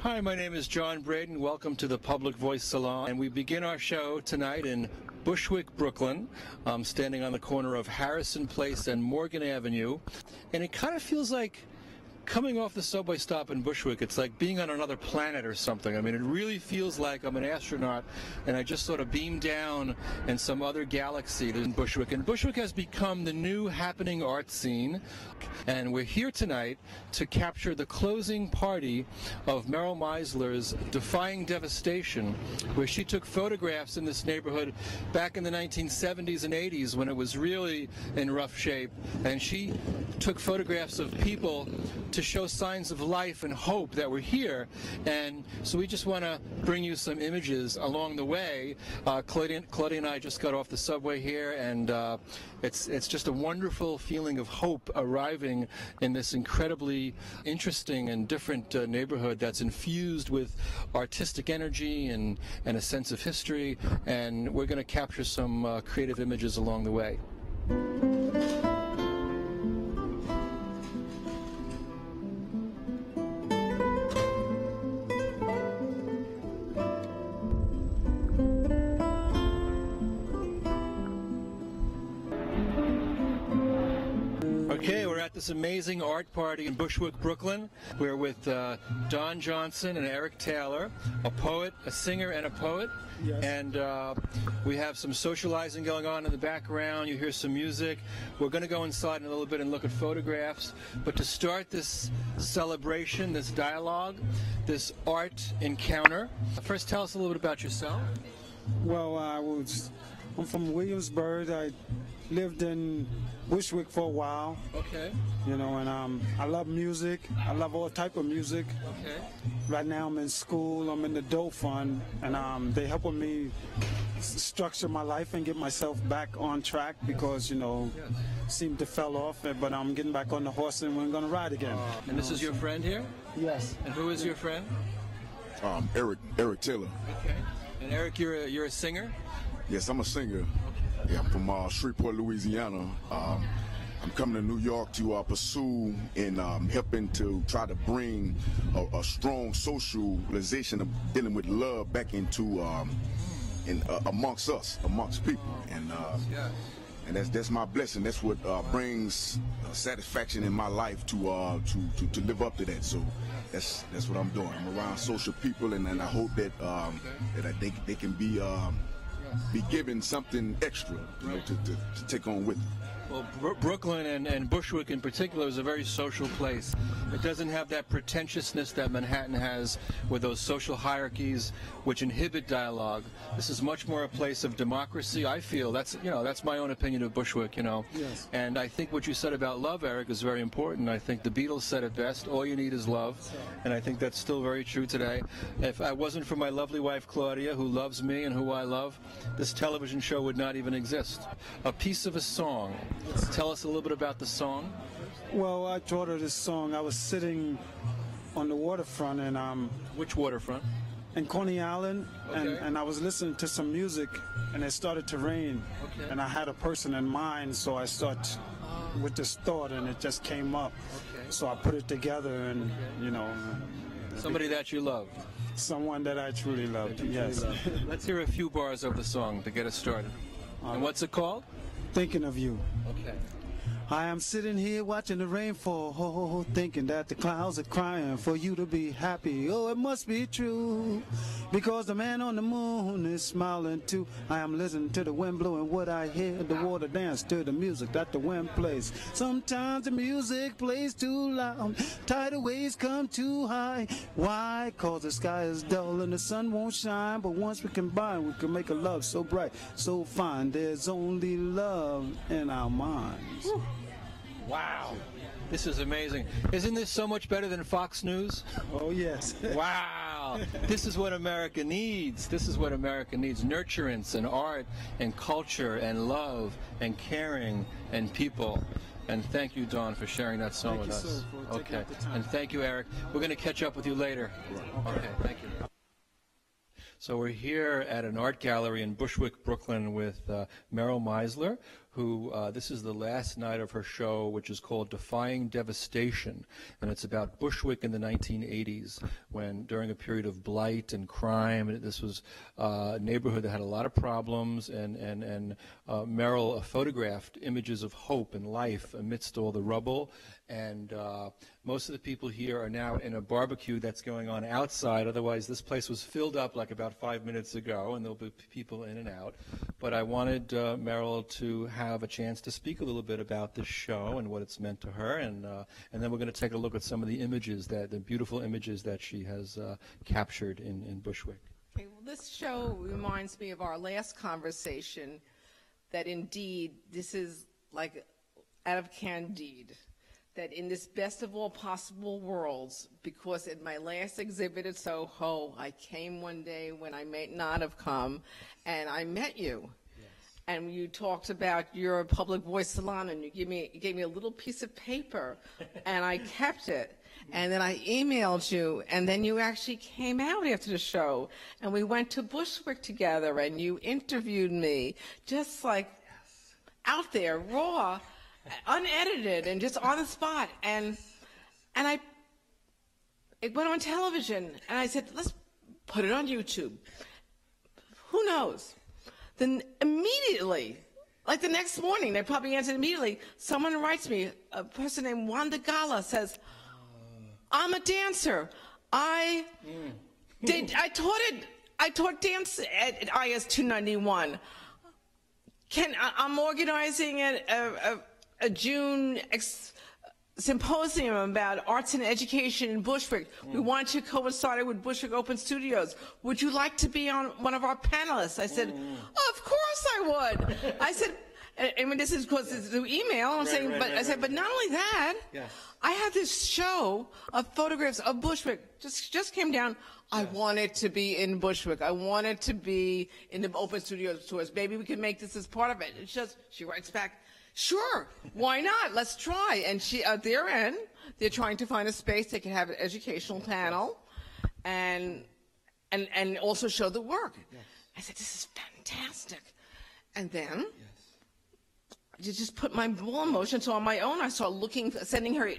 Hi, my name is John Bredin. Welcome to the Public Voice Salon. And we begin our show tonight in Bushwick, Brooklyn. I'm standing on the corner of Harrison Place and Morgan Avenue. And it kind of feels like coming off the subway stop in Bushwick. It's like being on another planet or something. I mean, it really feels like I'm an astronaut and I just sort of beamed down in some other galaxy in Bushwick. And Bushwick has become the new happening art scene. And we're here tonight to capture the closing party of Meryl Meisler's Defying Devastation, where she took photographs in this neighborhood back in the 1970s and 80s when it was really in rough shape. And she took photographs of people to show signs of life and hope that we're here. And so we just want to bring you some images along the way. Claudia and I just got off the subway here, and it's just a wonderful feeling of hope arriving in this incredibly interesting and different neighborhood that's infused with artistic energy and a sense of history. And we're going to capture some creative images along the way. Okay, we're at this amazing art party in Bushwick, Brooklyn. We're with Don Johnson and Eric Taylor, a poet, a singer, and a poet. Yes. And we have some socializing going on in the background. You hear some music. We're going to go inside in a little bit and look at photographs. But to start this celebration, this dialogue, this art encounter, first tell us a little bit about yourself. Well, I'm from Williamsburg. I lived in Bushwick for a while. Okay. You know, and I love music. I love all type of music. Okay. Right now I'm in school. I'm in the Doe Fund, and they helping me structure my life and get myself back on track because, you know, seemed to fell off. But I'm getting back on the horse and we're going to ride again. And this is your friend here? Yes. And who is your friend? Eric Taylor. Okay. And Eric, you're a singer? Yes, I'm a singer. Yeah, I'm from Shreveport, Louisiana. I'm coming to New York to pursue and helping to try to bring a strong socialization of dealing with love back into amongst us, amongst people, and that's my blessing. That's what brings satisfaction in my life to live up to that. So that's what I'm doing. I'm around social people, and I hope that that they can be given something extra, you know, to take on with it. Well, Brooklyn and Bushwick in particular is a very social place. It doesn't have that pretentiousness that Manhattan has with those social hierarchies which inhibit dialogue. This is much more a place of democracy, I feel. That's my own opinion of Bushwick, you know. Yes. And I think what you said about love, Eric, is very important. I think the Beatles said it best, all you need is love. And I think that's still very true today. If I wasn't for my lovely wife, Claudia, who loves me and who I love, this television show would not even exist. A piece of a song. Tell us a little bit about the song. Well, I taught her this song. I was sitting on the waterfront, and Which waterfront? in Coney Island, Okay. and I was listening to some music, and it started to rain, Okay. and I had a person in mind, so I started with this thought, and it just came up. Okay. So I put it together, and you know, Somebody that you love. someone that I truly loved. Yes. Let's hear a few bars of the song to get us started. And what's it called? Thinking of you. Okay. I am sitting here watching the rain fall, thinking that the clouds are crying for you to be happy. Oh, it must be true, because the man on the moon is smiling too. I am listening to the wind blowing what I hear, the water dance to the music that the wind plays. Sometimes the music plays too loud, tidal waves come too high. Why? Cause the sky is dull and the sun won't shine, but once we combine, we can make a love so bright, so fine. There's only love in our minds. Woo. Wow. This is amazing. Isn't this so much better than Fox News? Oh, yes. Wow. This is what America needs. This is what America needs. Nurturance and art and culture and love and caring and people. And thank you, Dawn, for sharing that song with us. Thank you, sir, for taking out the time. And thank you, Eric. We're going to catch up with you later. Okay, thank you. So we're here at an art gallery in Bushwick, Brooklyn with Meryl Meisler, who, this is the last night of her show, which is called Defying Devastation, and it's about Bushwick in the 1980s, when during a period of blight and crime, and this was a neighborhood that had a lot of problems, and Meryl photographed images of hope and life amidst all the rubble. And most of the people here are now in a barbecue that's going on outside. Otherwise, this place was filled up like about 5 minutes ago, and there'll be people in and out. But I wanted Meryl to have a chance to speak a little bit about this show and what it's meant to her, and then we're going to take a look at some of the images, the beautiful images that she has captured in Bushwick. Okay, well, this show reminds me of our last conversation, that indeed this is like out of Candide. That in this best of all possible worlds, because in my last exhibit at Soho, I came one day when I may not have come, and I met you. Yes. And you talked about your public voice salon, and you gave me a little piece of paper, and I kept it. And then I emailed you, and then you actually came out after the show, and we went to Bushwick together, and you interviewed me, just like out there, raw, unedited, and just on the spot, and it went on television, and I said, let's put it on YouTube. Who knows? Then immediately, like the next morning, they probably answered immediately, someone writes me, a person named Wanda Gala says, I'm a dancer. I taught dance at IS 291. I'm organizing a June symposium about arts and education in Bushwick. We want to coincide with Bushwick Open Studios. Would you like to be on one of our panelists? I said, of course I would. I said, I mean, this is because it's through email. I'm saying, but not only that, yes. I have this show of photographs of Bushwick. Just came down. I wanted to be in Bushwick. I wanted to be in the Open Studios tours. Maybe we could make this as part of it. It's just, she writes back, sure, why not? Let's try. And she, at their end, they're trying to find a space they can have an educational panel and also show the work. Yes. I said, this is fantastic. And then I just put my ball in motion. So on my own, I started sending her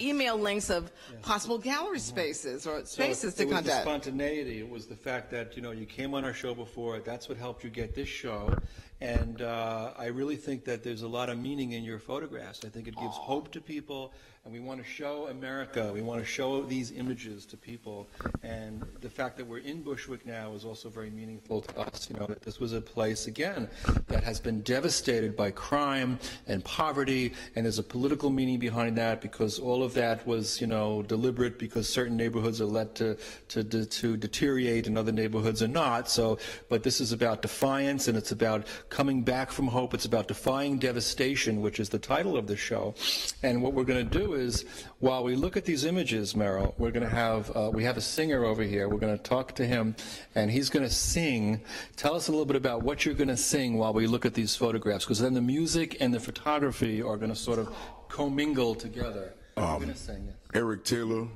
email links of possible gallery spaces or spaces to contact. It was the spontaneity. It was the fact that, you came on our show before. That's what helped you get this show. And I really think that there's a lot of meaning in your photographs. I think it gives hope to people, and we want to show America. We want to show these images to people. And the fact that we're in Bushwick now is also very meaningful to us, that this was a place, again, that has been devastated by crime and poverty, and there's a political meaning behind that, because all of that was, deliberate, because certain neighborhoods are let to deteriorate and other neighborhoods are not. So, but this is about defiance, and it's about coming back from hope. It's about defying devastation, which is the title of the show. And what we're going to do is, while we look at these images, Meryl, we're going to have, we have a singer over here. We're going to talk to him, and he's going to sing. Tell us a little bit about what you're going to sing while we look at these photographs, because then the music and the photography are going to sort of commingle together. You're going to sing, yes. Eric Taylor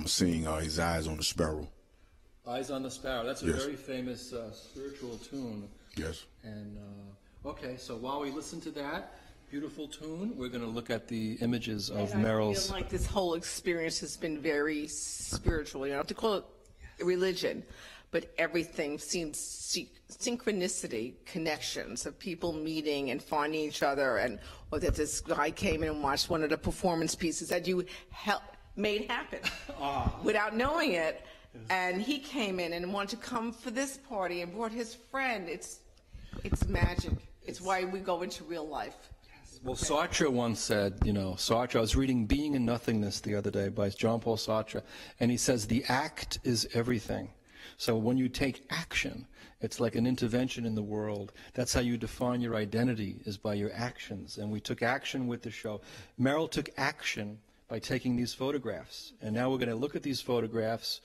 sing His Eyes on the Sparrow. Eyes on the Sparrow. That's a very famous spiritual tune. Yes. And okay, so while we listen to that beautiful tune, we're going to look at the images of Meryl's. I feel like this whole experience has been very spiritual. You don't have to call it religion, but everything seems synchronicity, connections of people meeting and finding each other, and or that this guy came in and watched one of the performance pieces that you made happen without knowing it. And he came in and wanted to come for this party and brought his friend. It's magic. It's why we go into real life. Yes. Well, Sartre once said, Sartre, I was reading Being and Nothingness the other day by Jean-Paul Sartre, and he says the act is everything. So when you take action, it's like an intervention in the world. That's how you define your identity, is by your actions. And we took action with the show. Meryl took action by taking these photographs. And now we're going to look at these photographs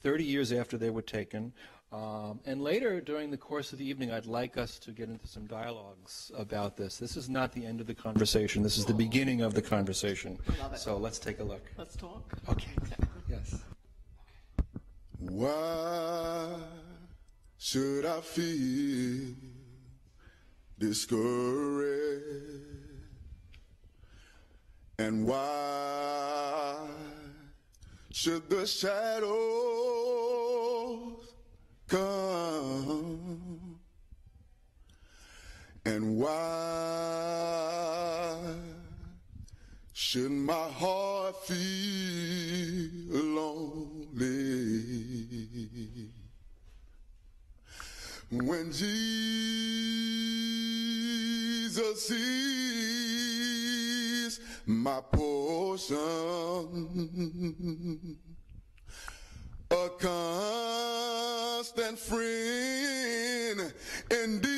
30 years after they were taken. And later, during the course of the evening, I'd like us to get into some dialogues about this. This is not the end of the conversation. This is the beginning of the conversation. Love it. So let's take a look. Let's talk. Okay. Yes. Why should I feel discouraged? And why should the shadows come? And why should my heart feel lonely? When Jesus is my portion, a constant friend indeed.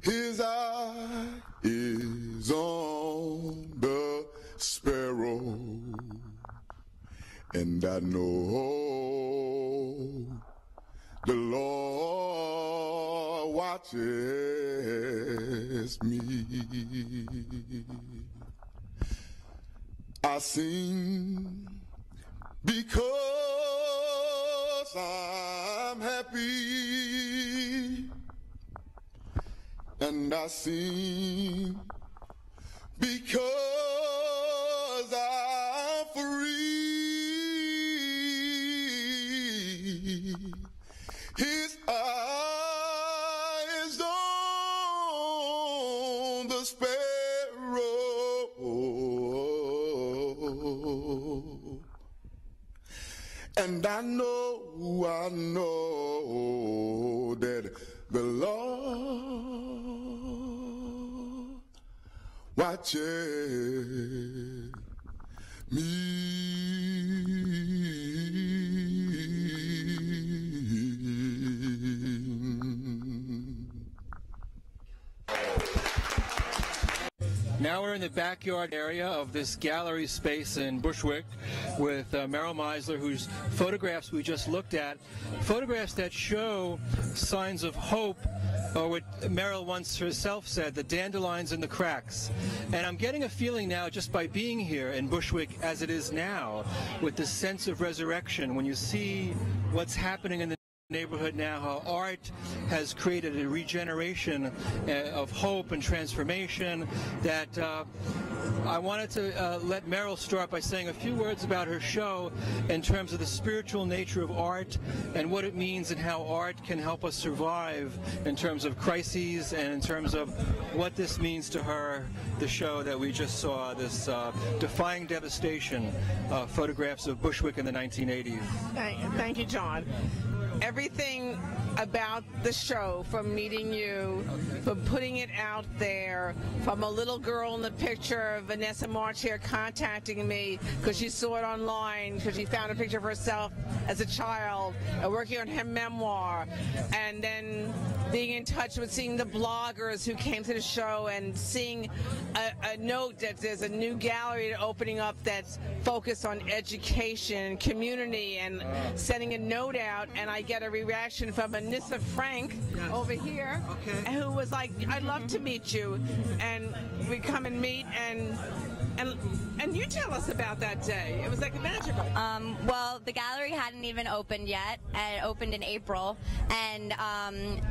His eye is on the sparrow, and I know the Lord watches me. I sing because I'm happy, and I sing because I'm free. His eye is on the sparrow, and I know that the Lord watches me. Now we're in the backyard area of this gallery space in Bushwick with Meryl Meisler, whose photographs we just looked at, photographs that show signs of hope, or what Meryl once herself said, the dandelions in the cracks. And I'm getting a feeling now, just by being here in Bushwick as it is now, with this sense of resurrection, when you see what's happening in the neighborhood now, how art has created a regeneration of hope and transformation, that I wanted to let Meryl start by saying a few words about her show in terms of the spiritual nature of art and what it means and how art can help us survive in terms of crises and in terms of what this means to her, the show that we just saw, this Defying Devastation, photographs of Bushwick in the 1980s. Thank you, John. Everything about the show, from meeting you, from putting it out there, from a little girl in the picture, Vanessa Mártir, contacting me because she saw it online, because she found a picture of herself as a child, working on her memoir, and then being in touch with seeing the bloggers who came to the show and seeing a note that there's a new gallery opening up that's focused on education and community, and sending a note out, and I get a reaction from a Nyssa Frank over here, who was like, I'd love to meet you, and we come and meet, and you tell us about that day. It was like magical. Well, the gallery hadn't even opened yet. It opened in April, and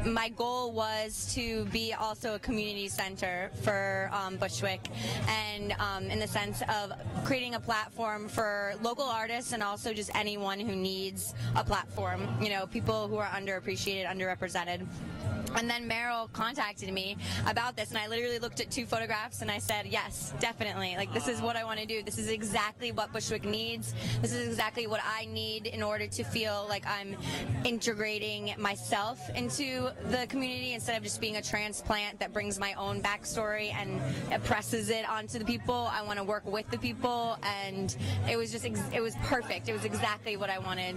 my goal was to be also a community center for Bushwick, and in the sense of creating a platform for local artists and also just anyone who needs a platform, you know, people who are underappreciated, underrepresented. And then Meryl contacted me about this, and I literally looked at 2 photographs and I said, yes, definitely. Like, this is what I want to do. This is exactly what Bushwick needs. This is exactly what I need in order to feel like I'm integrating myself into the community instead of just being a transplant that brings my own backstory and presses it onto the people. I want to work with the people, and it was just, it was perfect. It was exactly what I wanted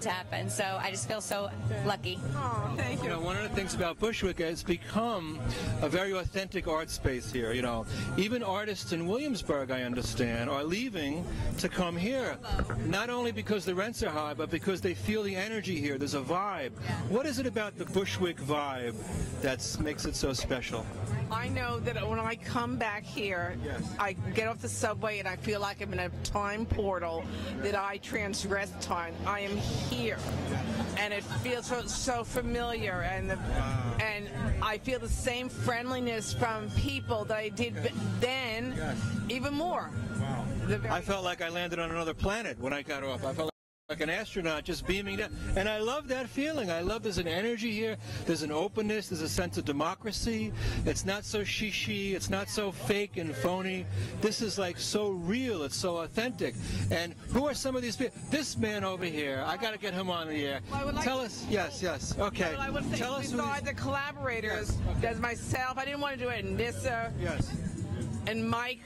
to happen. So I just feel so lucky. Oh, thank you. You know, one of the things about Bushwick, it's become a very authentic art space here. You know, even artists in Williamsburg, I understand, are leaving to come here, not only because the rents are high, but because they feel the energy here. There's a vibe. What is it about the Bushwick vibe that makes it so special? I know that when I come back here, I get off the subway and I feel like I'm in a time portal, that I transgress time. I am here, and it feels so familiar, and I feel the same friendliness from people that I did then, even more. Wow. I felt like I landed on another planet when I got off. I felt like an astronaut just beaming down. And I love that feeling. I love there's an energy here. There's an openness. There's a sense of democracy. It's not so she. It's not so fake and phony. This is like so real. It's so authentic. And who are some of these people? This man over here. I got to get him on the air. Tell us. Yes. Okay. Well, I would say, tell us besides the collaborators, there's myself. I didn't want to do it. Nyssa. Yes. And Mike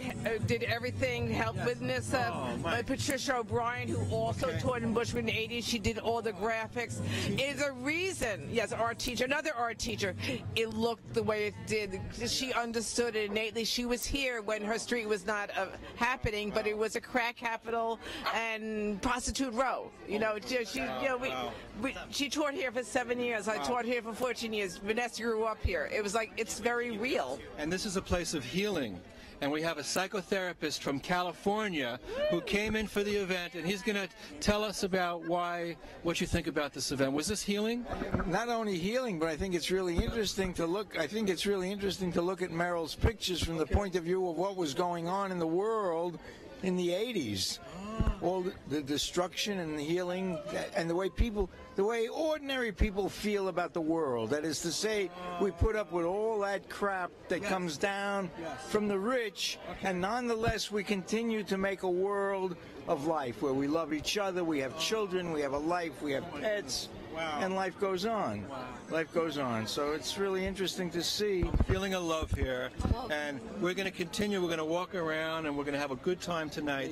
did everything, helped with Nyssa. Patricia O'Brien, who also taught in Bushwick in the 80s, she did all the graphics. Is a reason, yes, art teacher, another art teacher, it looked the way it did. She understood it innately. She was here when her street was not happening, but it was a crack capital and prostitute row. You know, she taught here for 7 years. I taught here for 14 years. Vanessa grew up here. It was like, it's very real. And this is a place of healing. And we have a psychotherapist from California who came in for the event, and he's going to tell us about what you think about this event. Was this healing? Not only healing, but I think it's really interesting to look. I think it's really interesting to look at Meryl's pictures from the point of view of what was going on in the world in the 80s. All the destruction and the healing, and the way ordinary people feel about the world. That is to say, we put up with all that crap that comes down from the rich, and nonetheless we continue to make a world of life where we love each other, we have children, we have a life, we have pets, and life goes on. Life goes on. So it's really interesting to see. Feeling a love here, and we're going to continue. We're going to walk around, and we're going to have a good time tonight.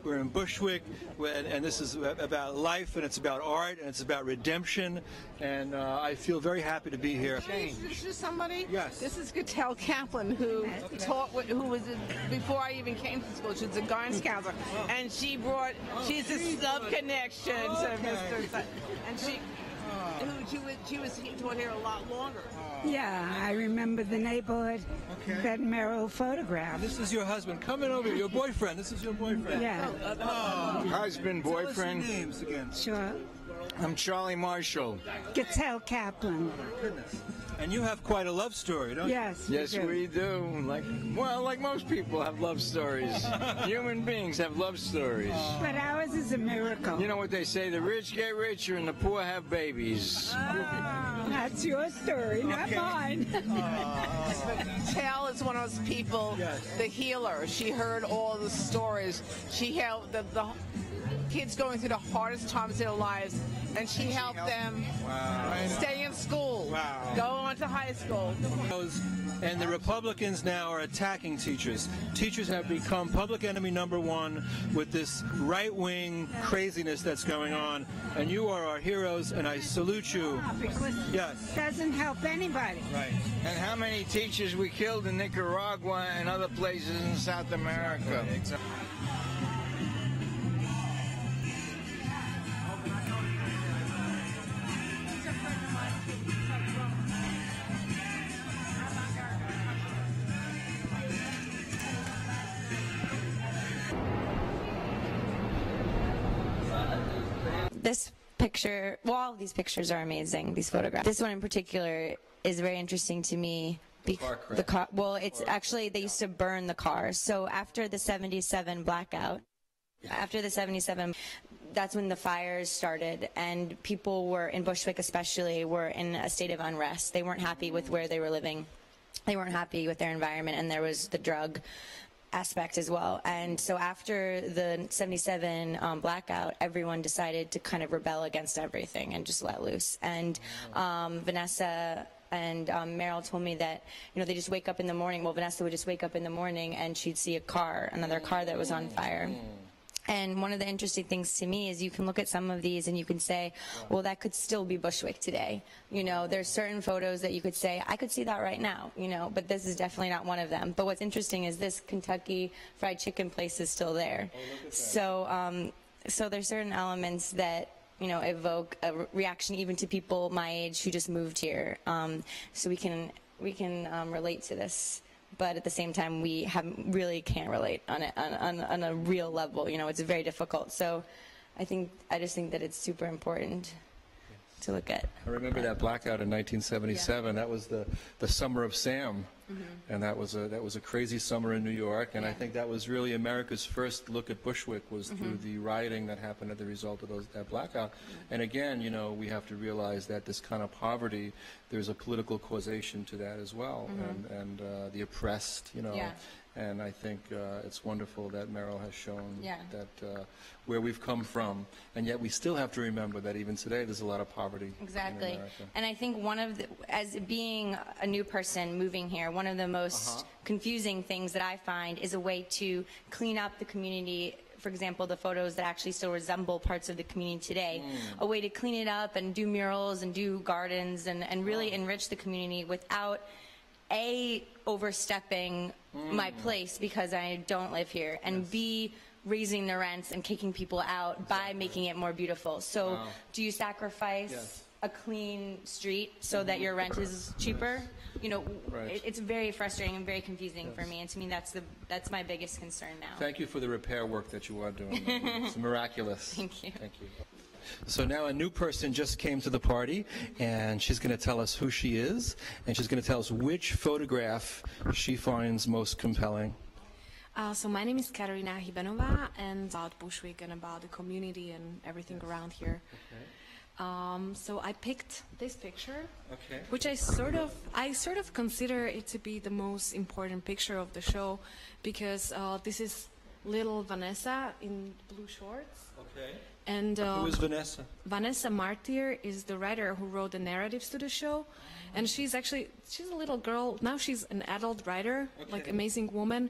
We're in Bushwick, and this is about life, and it's about art, and it's about redemption, and I feel very happy to be here. This is somebody? Yes. This is Gitelle Kaplan, who was before I even came to school. She was a guidance counselor, and she's a sub-connection to Mr. And she taught here a lot longer. Yeah, I remember the neighborhood that Meryl photographed. This is your husband. Coming over here, your boyfriend. This is your boyfriend. Yeah. Husband, boyfriend. Tell us your names again. Sure. I'm Charlie Marshall. Gitelle Kaplan. And you have quite a love story, don't you? Yes. Yes, we do. Like most people have love stories. Human beings have love stories. But ours is a miracle. You know what they say, the rich get richer and the poor have babies. That's your story, not mine. Gitelle is one of those people, the healer. She heard all the stories. She helped the kids going through the hardest times of their lives, and she helped them stay in school, go on to high school. And the Republicans now are attacking teachers. Teachers have become public enemy number one with this right-wing craziness that's going on. And you are our heroes, and I salute you. Because it doesn't help anybody. Right. And how many teachers we killed in Nicaragua and other places in South America. Exactly. This picture, well, all of these pictures are amazing, these photographs. This one in particular is very interesting to me. The car, well, it's actually, they used to burn the cars. So after the 77 blackout, that's when the fires started, and people were, in Bushwick especially, were in a state of unrest. They weren't happy with where they were living. They weren't happy with their environment, and there was the drug aspect as well. And so after the 77 blackout, everyone decided to kind of rebel against everything and just let loose. And Vanessa and Meryl told me that, they just wake up in the morning. Well, Vanessa would just wake up in the morning and she'd see another car that was on fire. And one of the interesting things to me is you can look at some of these and you can say, well, that could still be Bushwick today. There's certain photos that you could say, I could see that right now, but this is definitely not one of them. But what's interesting is this Kentucky Fried Chicken place is still there. So there's certain elements that, evoke a reaction even to people my age who just moved here. So we can relate to this, but at the same time we really can't relate on a real level. You know, it's very difficult. So I just think that it's super important to look at. I remember that blackout in 1977. Yeah. That was the summer of Sam, and that was a crazy summer in New York. And I think that was really America's first look at Bushwick, was through the rioting that happened as a result of that blackout. And again, you know, we have to realize that this kind of poverty, there's a political causation to that as well, and the oppressed, you know. Yeah. And I think it's wonderful that Meryl has shown that where we've come from, and yet we still have to remember that even today there's a lot of poverty. Exactly. In America. And I think as being a new person moving here, one of the most confusing things that I find is a way to clean up the community. For example, the photos that actually still resemble parts of the community today, a way to clean it up and do murals and do gardens and really enrich the community without overstepping my place because I don't live here, and B, raising the rents and kicking people out by making it more beautiful. So do you sacrifice a clean street so that your rent is cheaper? You know, it's very frustrating and very confusing for me, and to me that's my biggest concern now. Thank you for the repair work that you are doing. It's miraculous. Thank you. Thank you. So now a new person just came to the party, and she's going to tell us who she is, and she's going to tell us which photograph she finds most compelling. So my name is Katarína Hybenová, and about Bushwick and about the community and everything around here. Okay. So I picked this picture, which I sort of consider it to be the most important picture of the show, because this is little Vanessa in blue shorts. Okay. And who is Vanessa? Vanessa Mártir is the writer who wrote the narratives to the show, and she's a little girl. Now she's an adult writer, like amazing woman,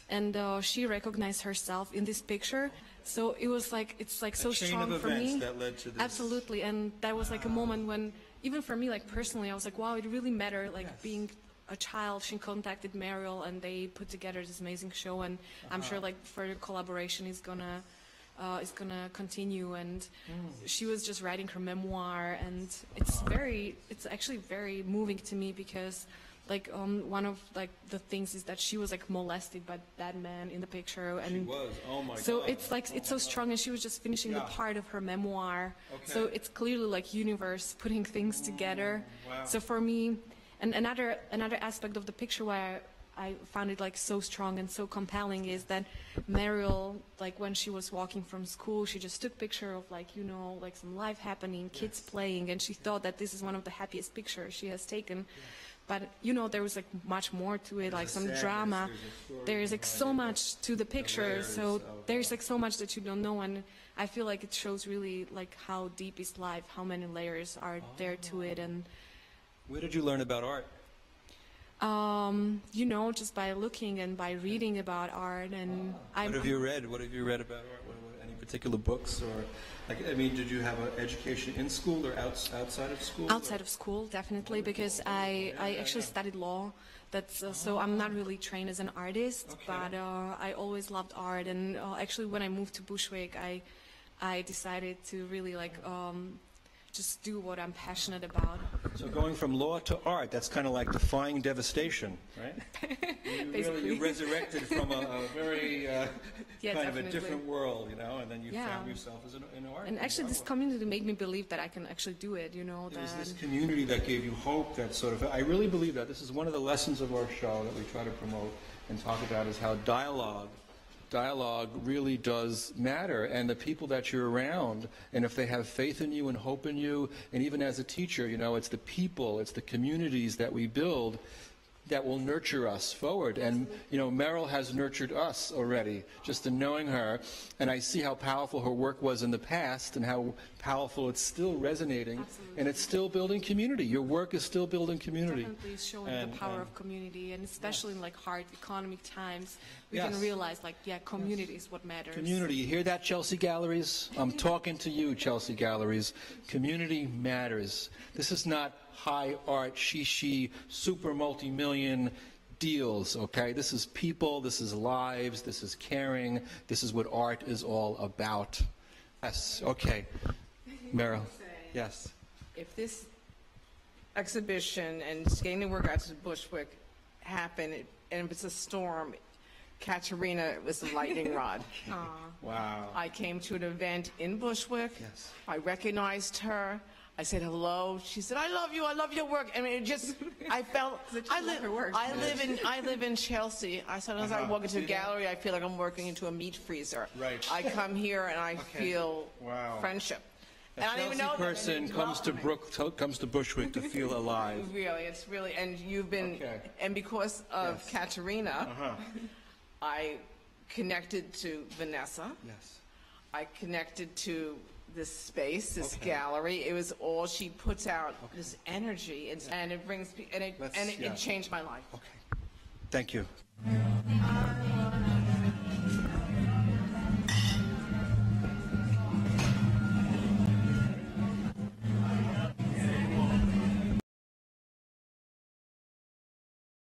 and she recognized herself in this picture. So it was like, it's like so strong for me. That led to this. Absolutely, and that was like a moment when, even for me, like personally, I was like, wow, it really mattered. Like being a child, she contacted Meryl, and they put together this amazing show, and I'm sure like further collaboration is gonna continue. And she was just writing her memoir, and it's actually very moving to me, because like one of like the things is that she was like molested by that man in the picture, and she was. Oh my so God. it's like it's so strong, and she was just finishing the part of her memoir. So it's clearly like universe putting things together. Wow. So for me, and another aspect of the picture where I found it like so strong and so compelling is that Meryl, like when she was walking from school, she just took picture of like, you know, like some life happening, kids playing, and she thought that this is one of the happiest pictures she has taken. But, you know, there was like much more to it, like some drama. There's like so much to the picture, so there's like so much that you don't know, and I feel like it shows really like how deep is life, how many layers are there to it. And where did you learn about art? You know, just by looking and by reading about art. And what have you read? What have you read about art? Any particular books, or like, I mean, did you have an education in school or outside of school? Outside of school, definitely, because I actually studied law. That's so I'm not really trained as an artist, but I always loved art. And actually, when I moved to Bushwick, I decided to really like just do what I'm passionate about. So going from law to art, that's kind of like defying devastation, right? You resurrected from a very kind of a different world, you know, and then you found yourself as an art. And actually this community made me believe that I can actually do it, you know. It was this community that gave you hope, that sort of, I really believe that. This is one of the lessons of our show that we try to promote and talk about, is how dialogue really does matter, and the people that you're around, and if they have faith in you and hope in you, and even as a teacher, you know, it's the people, it's the communities that we build that will nurture us forward. And, you know, Meryl has nurtured us already, just in knowing her, and I see how powerful her work was in the past and how powerful it's still resonating. Absolutely. And it's still building community. Your work is still building community. Definitely showing the power of community, and especially in like hard economic times, we can realize like, community is what matters. Community. You hear that, Chelsea Galleries? I'm talking to you, Chelsea Galleries. Community matters. This is not high art, she, super multi-million deals, okay? This is people, this is lives, this is caring, this is what art is all about. Yes, okay. Meryl. Yes. If this, exhibition and getting the work out to Bushwick happened, and it's a storm. Katarína was the lightning rod. Wow. I came to an event in Bushwick. Yes. I recognized her. I said hello. She said, "I love you. I love your work." I mean, it just, I felt. I live in Chelsea. I sometimes I walk into a gallery, I feel like I'm working into a meat freezer. Right. I come here and I feel friendship. A Chelsea person comes to Bushwick to feel alive. Really, it's really, and you've been, and because of Katarína, I connected to Vanessa. Yes. I connected to this space, this gallery. It was all she puts out, this energy, and it brings, and it changed my life. Okay. Thank you.